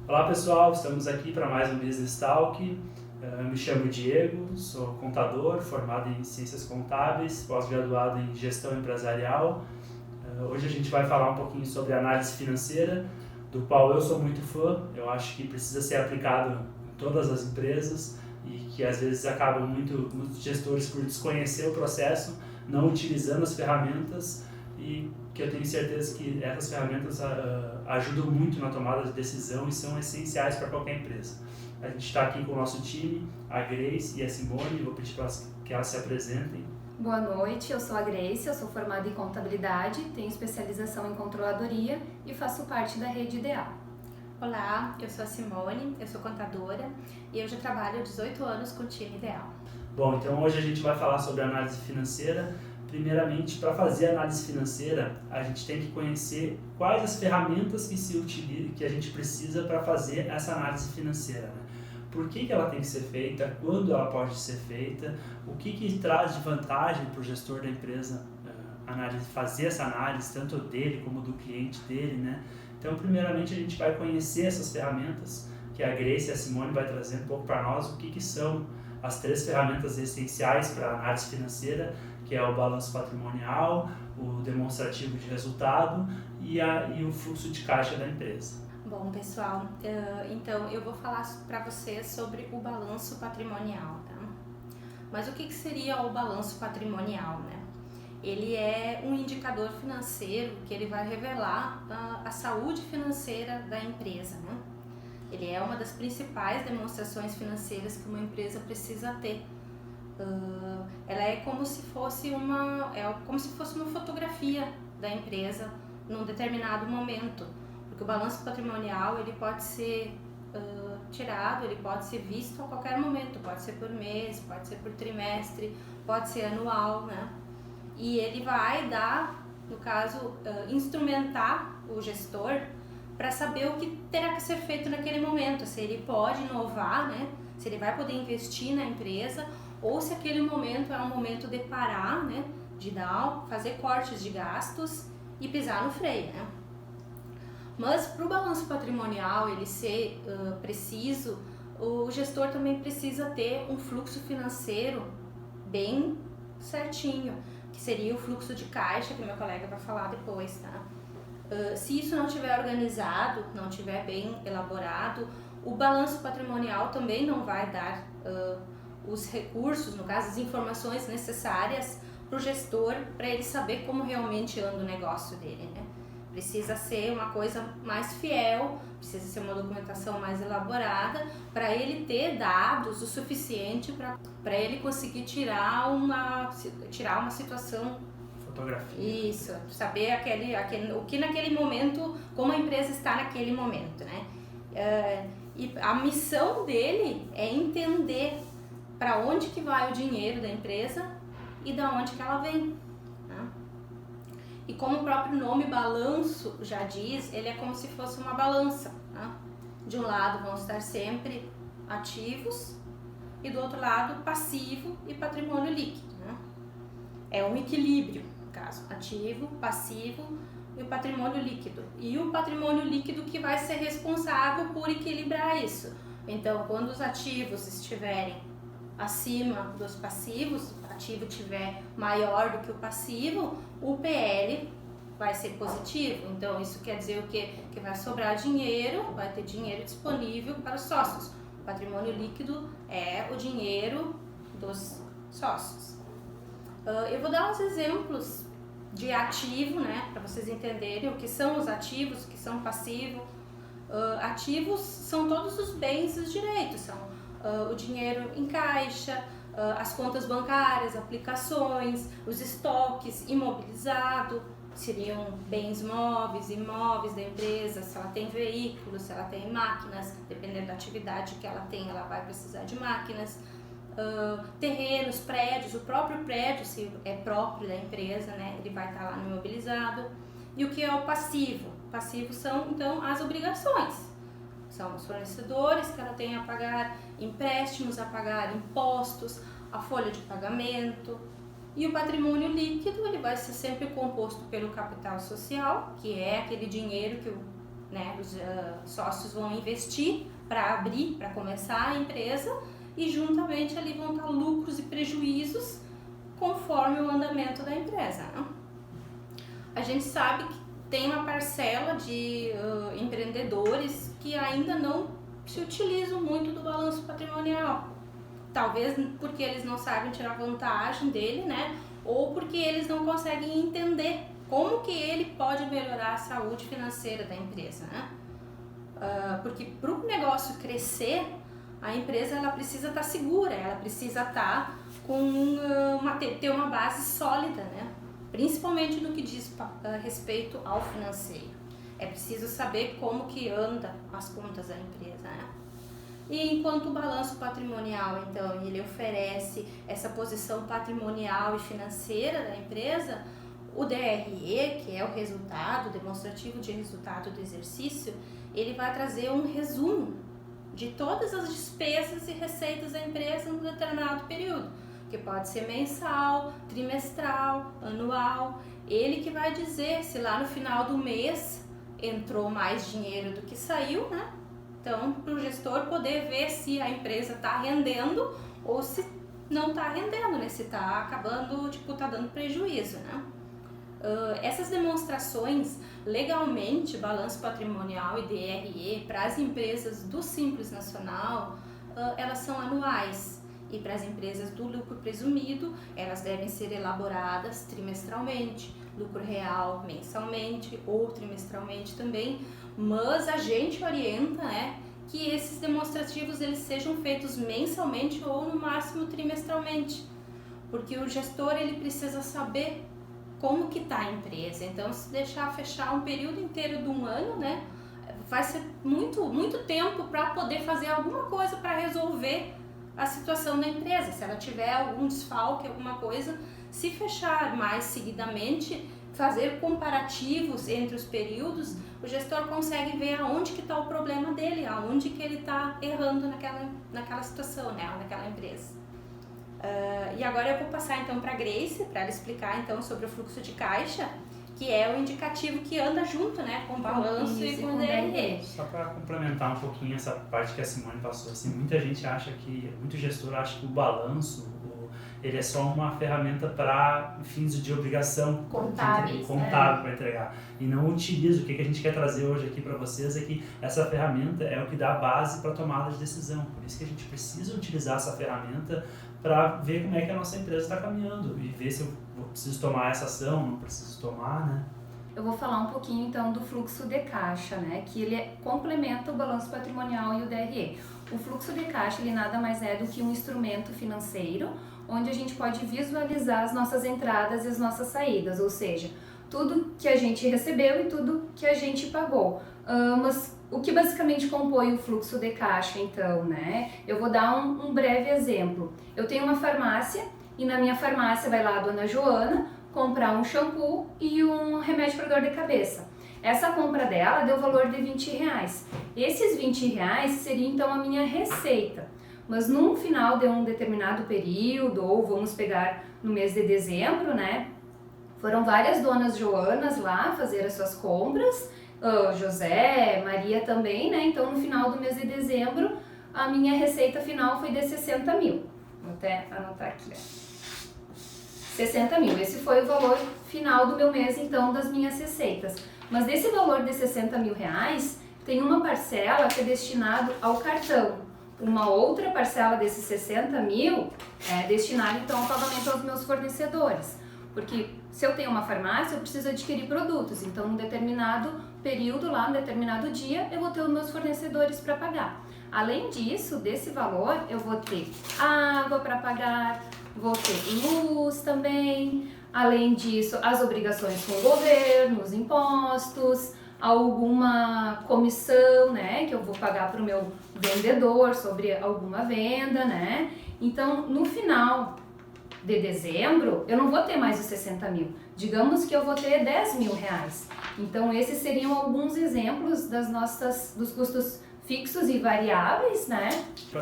Olá pessoal, estamos aqui para mais um Business Talk. Eu me chamo Diego, sou contador, formado em Ciências Contábeis, pós-graduado em Gestão Empresarial. Hoje a gente vai falar um pouquinho sobre análise financeira, do qual eu sou muito fã. Eu acho que precisa ser aplicado em todas as empresas e que às vezes acabam muitos gestores por desconhecer o processo, não utilizando as ferramentas, e que eu tenho certeza que essas ferramentas ajudam muito na tomada de decisão e são essenciais para qualquer empresa. A gente está aqui com o nosso time, a Grace e a Simone. Vou pedir para que elas se apresentem. Boa noite, eu sou a Grace, eu sou formada em contabilidade, tenho especialização em controladoria e faço parte da Rede Ideal. Olá, eu sou a Simone, eu sou contadora e eu já trabalho há 18 anos com o time Ideal. Bom, então hoje a gente vai falar sobre análise financeira. Primeiramente, para fazer análise financeira, a gente tem que conhecer quais as ferramentas que a gente precisa para fazer essa análise financeira, né? Por que ela tem que ser feita, quando ela pode ser feita, o que traz de vantagem para o gestor da empresa fazer essa análise, tanto dele como do cliente dele, né? Então, primeiramente, a gente vai conhecer essas ferramentas, que a Grace e a Simone vai trazer um pouco para nós o que são as 3 ferramentas essenciais para a análise financeira, que é o balanço patrimonial, o demonstrativo de resultado e o fluxo de caixa da empresa. Bom, pessoal, então eu vou falar para vocês sobre o balanço patrimonial, tá? Mas o que seria o balanço patrimonial, né? Ele é um indicador financeiro que ele vai revelar a saúde financeira da empresa, né? Ele é uma das principais demonstrações financeiras que uma empresa precisa ter. Ela é como se fosse uma fotografia da empresa num determinado momento, porque o balanço patrimonial ele pode ser tirado, ele pode ser visto a qualquer momento, pode ser por mês, pode ser por trimestre, pode ser anual, né? E ele vai dar, no caso, instrumentar o gestor para saber o que terá que ser feito naquele momento, se ele pode inovar, né? Se ele vai poder investir na empresa, ou se aquele momento é um momento de parar, né? De fazer cortes de gastos e pisar no freio, né? Mas para o balanço patrimonial ele ser preciso, o gestor também precisa ter um fluxo financeiro bem certinho, que seria o fluxo de caixa, que meu colega vai falar depois, tá? Se isso não estiver organizado, não estiver bem elaborado, o balanço patrimonial também não vai dar os recursos, no caso as informações necessárias para o gestor, para ele saber como realmente anda o negócio dele, né? Precisa ser uma coisa mais fiel, precisa ser uma documentação mais elaborada, para ele ter dados o suficiente para ele conseguir tirar uma situação. Fotografia. Isso, saber o que naquele momento, como a empresa está naquele momento, né? E a missão dele é entender para onde que vai o dinheiro da empresa e da onde que ela vem, né? E como o próprio nome balanço já diz, ele é como se fosse uma balança, né? De um lado vão estar sempre ativos e do outro lado passivo e patrimônio líquido, né? É um equilíbrio, no caso, ativo, passivo e o patrimônio líquido. E o patrimônio líquido que vai ser responsável por equilibrar isso. Então, quando os ativos estiverem acima dos passivos, o ativo tiver maior do que o passivo, o PL vai ser positivo. Então isso quer dizer o quê? Que vai sobrar dinheiro, vai ter dinheiro disponível para os sócios. O patrimônio líquido é o dinheiro dos sócios. Eu vou dar uns exemplos de ativo, né, para vocês entenderem o que são os ativos, o que são passivos. Ativos são todos os bens e os direitos, são o dinheiro em caixa, as contas bancárias, aplicações, os estoques imobilizados, seriam bens móveis, imóveis da empresa, se ela tem veículos, se ela tem máquinas, dependendo da atividade que ela tem, ela vai precisar de máquinas, terrenos, prédios, o próprio prédio, se é próprio da empresa, né, ele vai estar lá no imobilizado. E o que é o passivo? Passivo são, então, as obrigações. São os fornecedores que ela tem a pagar, empréstimos a pagar, impostos, a folha de pagamento. E o patrimônio líquido, ele vai ser sempre composto pelo capital social, que é aquele dinheiro que né? Os sócios vão investir para abrir, para começar a empresa, e juntamente ali vão estar lucros e prejuízos conforme o andamento da empresa, né? A gente sabe que tem uma parcela de empreendedores que ainda não se utilizam muito do balanço patrimonial. Talvez porque eles não sabem tirar vantagem dele, né? Ou porque eles não conseguem entender como que ele pode melhorar a saúde financeira da empresa, né? Porque para o negócio crescer, a empresa ela precisa estar segura, ela precisa estar com ter uma base sólida, né? Principalmente no que diz respeito ao financeiro. É preciso saber como que anda as contas da empresa, né? E enquanto o balanço patrimonial, então, ele oferece essa posição patrimonial e financeira da empresa, o DRE, que é o resultado, demonstrativo de resultado do exercício, ele vai trazer um resumo de todas as despesas e receitas da empresa num determinado período, que pode ser mensal, trimestral, anual. Ele que vai dizer se lá no final do mês entrou mais dinheiro do que saiu, né? Então, para o gestor poder ver se a empresa está rendendo ou se não está rendendo, né? Se está acabando, tá dando prejuízo, né? Essas demonstrações, legalmente, balanço patrimonial e DRE, para as empresas do Simples Nacional, elas são anuais. E para as empresas do lucro presumido, elas devem ser elaboradas trimestralmente, lucro real mensalmente ou trimestralmente também, mas a gente orienta, né, que esses demonstrativos eles sejam feitos mensalmente ou no máximo trimestralmente, porque o gestor ele precisa saber como que está a empresa. Então, se deixar fechar um período inteiro de um ano, né, vai ser muito tempo para poder fazer alguma coisa para resolver a situação da empresa. Se ela tiver algum desfalque, alguma coisa, se fechar mais seguidamente, fazer comparativos entre os períodos, o gestor consegue ver aonde que está o problema dele, aonde que ele está errando naquela situação, né, naquela empresa. E agora eu vou passar então para a Grace, para ela explicar então sobre o fluxo de caixa, que é o indicativo que anda junto, né, com o balanço e com o DRE. Só para complementar um pouquinho essa parte que a Simone passou, assim, muita gente acha que, muito gestor acha que o balanço, ele é só uma ferramenta para fins de obrigação contábil para entregar, e não utiliza. O que a gente quer trazer hoje aqui para vocês é que essa ferramenta é o que dá base para a tomada de decisão. Por isso que a gente precisa utilizar essa ferramenta para ver como é que a nossa empresa está caminhando e ver se eu preciso tomar essa ação, não preciso tomar, né? Eu vou falar um pouquinho então do fluxo de caixa, né? Que ele complementa o balanço patrimonial e o DRE. O fluxo de caixa ele nada mais é do que um instrumento financeiro onde a gente pode visualizar as nossas entradas e as nossas saídas, ou seja, tudo que a gente recebeu e tudo que a gente pagou. Mas o que basicamente compõe o fluxo de caixa, então, né? Eu vou dar um breve exemplo. Eu tenho uma farmácia e na minha farmácia vai lá a dona Joana comprar um shampoo e um remédio para dor de cabeça. Essa compra dela deu valor de R$20. Esses R$20 seria então a minha receita. Mas no final de um determinado período, ou vamos pegar no mês de dezembro, né? Foram várias donas Joanas lá fazer as suas compras, José, Maria também, né? Então no final do mês de dezembro, a minha receita final foi de 60 mil. Vou até anotar aqui, ó. 60 mil, esse foi o valor final do meu mês, então, das minhas receitas. Mas desse valor de 60 mil reais, tem uma parcela que é destinado ao cartão. Uma outra parcela desses 60 mil é destinada então ao pagamento aos meus fornecedores. Porque se eu tenho uma farmácia, eu preciso adquirir produtos. Então, num determinado período, lá, num determinado dia, eu vou ter os meus fornecedores para pagar. Além disso, desse valor, eu vou ter água para pagar, vou ter luz também. Além disso, as obrigações com o governo, os impostos, alguma comissão, né, que eu vou pagar para o meu vendedor sobre alguma venda, né? Então, no final de dezembro, eu não vou ter mais os 60 mil. Digamos que eu vou ter 10 mil reais. Então, esses seriam alguns exemplos dos custos fixos e variáveis, né?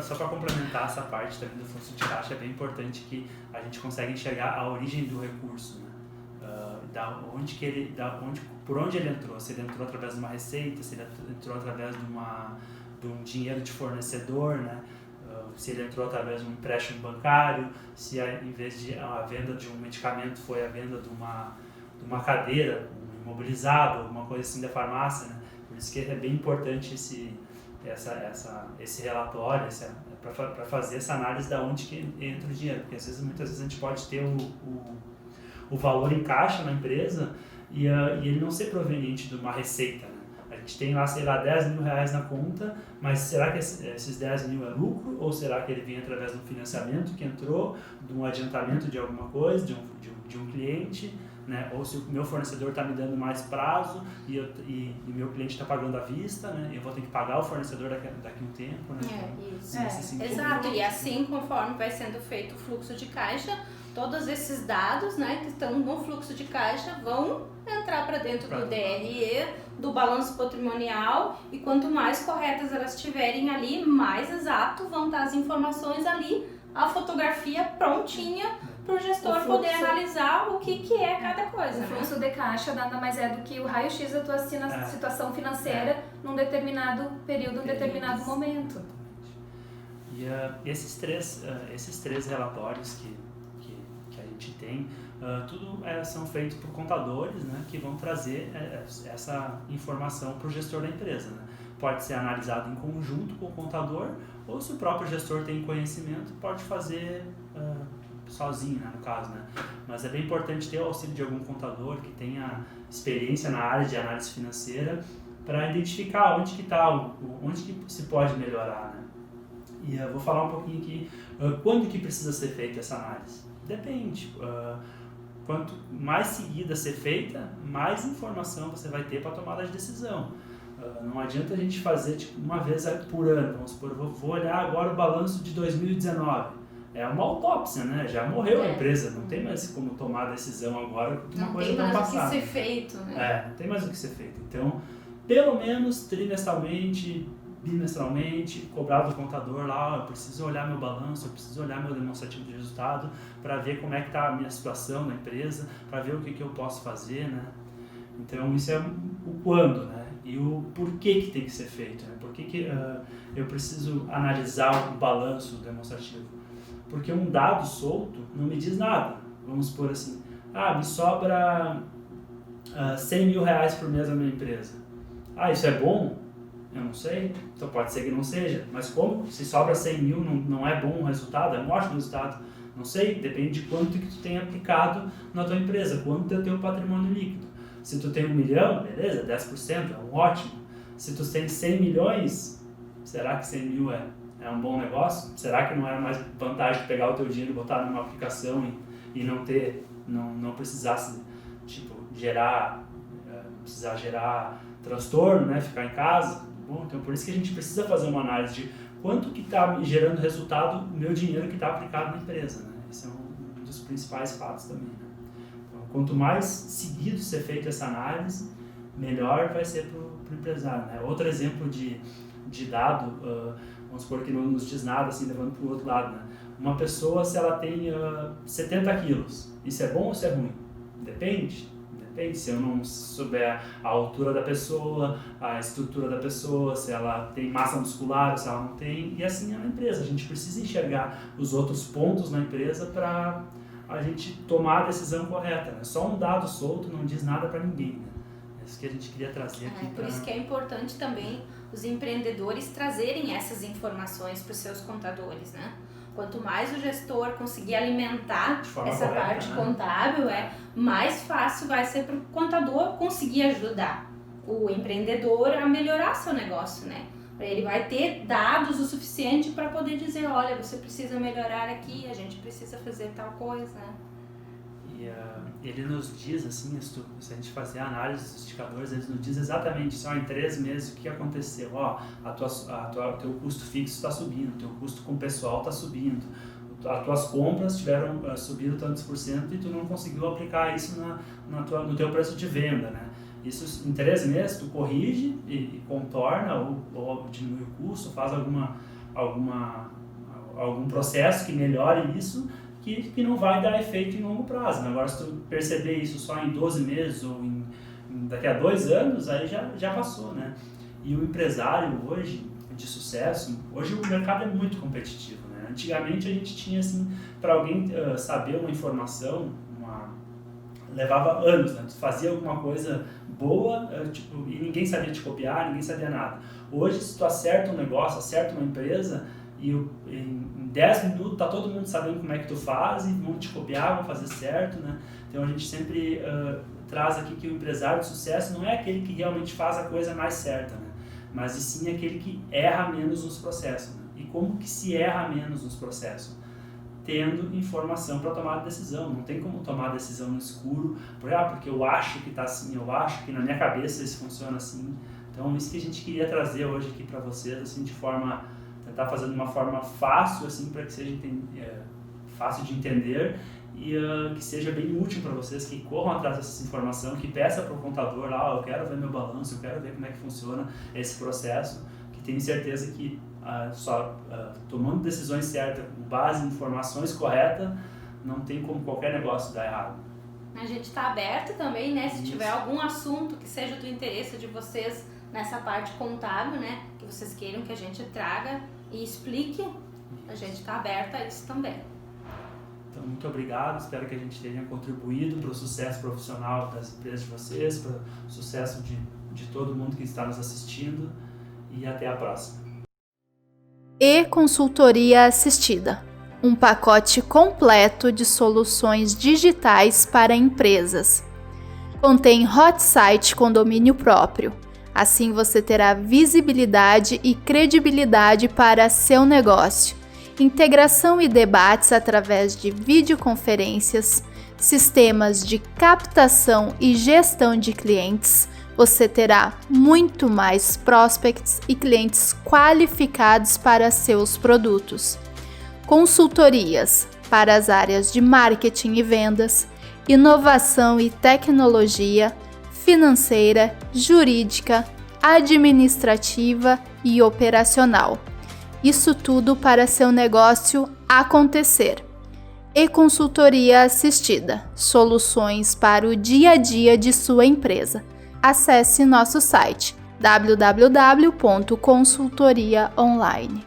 Só para complementar essa parte também do fluxo de caixa, é bem importante que a gente consiga enxergar a origem do recurso, né? por onde ele entrou, se ele entrou através de uma receita, se ele entrou através de um dinheiro de fornecedor, né? Se ele entrou através de um empréstimo bancário, se em vez de a venda de um medicamento foi a venda de uma cadeira, um imobilizado, alguma coisa assim da farmácia, né? Por isso que é bem importante esse relatório, para fazer essa análise de onde que entra o dinheiro, porque muitas vezes a gente pode ter o valor em caixa na empresa e ele não ser proveniente de uma receita, né? A gente tem lá, sei lá, 10 mil reais na conta, mas será que esses 10 mil é lucro ou será que ele vem através de um financiamento que entrou, de um adiantamento de alguma coisa, de um cliente, né? Ou se o meu fornecedor está me dando mais prazo e meu cliente está pagando à vista, né? Eu vou ter que pagar o fornecedor daqui a um tempo, né? Isso. Exato, e assim conforme vai sendo feito o fluxo de caixa, todos esses dados, né, que estão no fluxo de caixa vão entrar para dentro do DRE, do balanço patrimonial, e quanto mais corretas elas estiverem ali, mais exato vão estar as informações ali, a fotografia prontinha para o gestor poder analisar o que é cada coisa. O fluxo de caixa nada mais é do que o raio-x da tua situação financeira num determinado período, num determinado momento. E esses três relatórios que a gente tem, tudo são feitos por contadores, né, que vão trazer essa informação para o gestor da empresa, né? Pode ser analisado em conjunto com o contador, ou se o próprio gestor tem conhecimento, pode fazer sozinho, né, no caso, né? Mas é bem importante ter o auxílio de algum contador que tenha experiência na área de análise financeira para identificar onde que se pode melhorar, né? E eu vou falar um pouquinho aqui quando que precisa ser feita essa análise. Depende. Quanto mais seguida ser feita, mais informação você vai ter para tomada de decisão. Não adianta a gente fazer uma vez por ano. Vamos supor, vou olhar agora o balanço de 2019. É uma autópsia, né? Já morreu a empresa, não tem mais como tomar decisão agora porque uma coisa do passado. Não tem mais o que ser feito, né? Não tem mais o que ser feito. Então, pelo menos trimestralmente, bimestralmente, cobrar do contador lá, eu preciso olhar meu balanço, eu preciso olhar meu demonstrativo de resultado para ver como é que está a minha situação na empresa, para ver o que eu posso fazer, né? Então, isso é o quando, né? E o porquê que tem que ser feito, né? Por que eu preciso analisar o balanço demonstrativo? Porque um dado solto não me diz nada. Vamos supor assim, me sobra 100 mil reais por mês na minha empresa. Isso é bom? Eu não sei, então pode ser que não seja. Mas como? Se sobra 100 mil não é bom o resultado? É um ótimo resultado. Não sei, depende de quanto que tu tem aplicado na tua empresa, quanto é o teu patrimônio líquido. Se tu tem 1 milhão, beleza, 10%, é um ótimo. Se tu tem 100 milhões, será que 100 mil é um bom negócio? Será que não é mais vantagem de pegar o teu dinheiro e botar numa aplicação e não precisasse precisar gerar transtorno, né? Ficar em casa? Bom, então por isso que a gente precisa fazer uma análise de quanto que está gerando resultado o meu dinheiro que está aplicado na empresa, né? Esse é um dos principais fatos também, né? Então, quanto mais seguido ser feita essa análise, melhor vai ser para o empresário, né? Outro exemplo de dado, vamos supor que não nos diz nada, assim, levando para o outro lado, né? Uma pessoa, se ela tem 70 quilos, isso é bom ou isso é ruim? Depende. Se eu não souber a altura da pessoa, a estrutura da pessoa, se ela tem massa muscular, se ela não tem, e assim é na empresa. A gente precisa enxergar os outros pontos na empresa para a gente tomar a decisão correta, né? Só um dado solto não diz nada para ninguém, né? É isso que a gente queria trazer aqui. Por isso que é importante também os empreendedores trazerem essas informações para os seus contadores, né? Quanto mais o gestor conseguir alimentar essa parte contábil, mais fácil vai ser para o contador conseguir ajudar o empreendedor a melhorar seu negócio, né? Ele vai ter dados o suficiente para poder dizer, olha, você precisa melhorar aqui, a gente precisa fazer tal coisa, né? E ele nos diz, assim, se a gente fazer a análise dos indicadores, eles nos diz exatamente, em 3 meses, o que aconteceu. Teu custo fixo está subindo, teu custo com o pessoal está subindo, as tuas compras tiveram subido tantos por cento e tu não conseguiu aplicar isso no teu preço de venda, né? Isso em 3 meses tu corrige e contorna ou diminui o custo, faz algum processo que melhore isso, que não vai dar efeito em longo prazo. Né? Agora, se tu perceber isso só em 12 meses ou daqui a 2 anos, aí já passou, né? E o empresário hoje, de sucesso, hoje o mercado é muito competitivo, né? Antigamente a gente tinha, assim, para alguém saber uma informação, levava anos, né? Tu fazia alguma coisa boa, tipo, e ninguém sabia te copiar, ninguém sabia nada. Hoje, se tu acerta um negócio, acerta uma empresa, e em 10 minutos tá todo mundo sabendo como é que tu faz e vão te copiar, vão fazer certo, né? Então a gente sempre traz aqui que o empresário de sucesso não é aquele que realmente faz a coisa mais certa, né? Mas e sim aquele que erra menos nos processos, né? E como que se erra menos nos processos? Tendo informação para tomar decisão. Não tem como tomar decisão no escuro, porque eu acho que está assim, eu acho que na minha cabeça isso funciona assim. Então isso que a gente queria trazer hoje aqui para vocês, assim, tentar fazer de uma forma fácil, assim, para que seja fácil de entender e que seja bem útil para vocês, que corram atrás dessa informação, que peça para o contador lá, eu quero ver meu balanço, eu quero ver como é que funciona esse processo, que tenho certeza que tomando decisões certas, com base em informações corretas, não tem como qualquer negócio dar errado. A gente está aberto também, né? Se Isso. tiver algum assunto que seja do interesse de vocês nessa parte contábil, né? Que vocês queiram que a gente traga e explique, a gente está aberto a isso também. Então, muito obrigado. Espero que a gente tenha contribuído para o sucesso profissional das empresas de vocês, para o sucesso de todo mundo que está nos assistindo. E até a próxima. E Consultoria Assistida, um pacote completo de soluções digitais para empresas. Contém hot site com domínio próprio. Assim você terá visibilidade e credibilidade para seu negócio. Integração e debates através de videoconferências, sistemas de captação e gestão de clientes. Você terá muito mais prospects e clientes qualificados para seus produtos. Consultorias para as áreas de marketing e vendas, inovação e tecnologia, financeira, jurídica, administrativa e operacional. Isso tudo para seu negócio acontecer. E Consultoria Assistida, soluções para o dia a dia de sua empresa. Acesse nosso site www.consultoriaonline.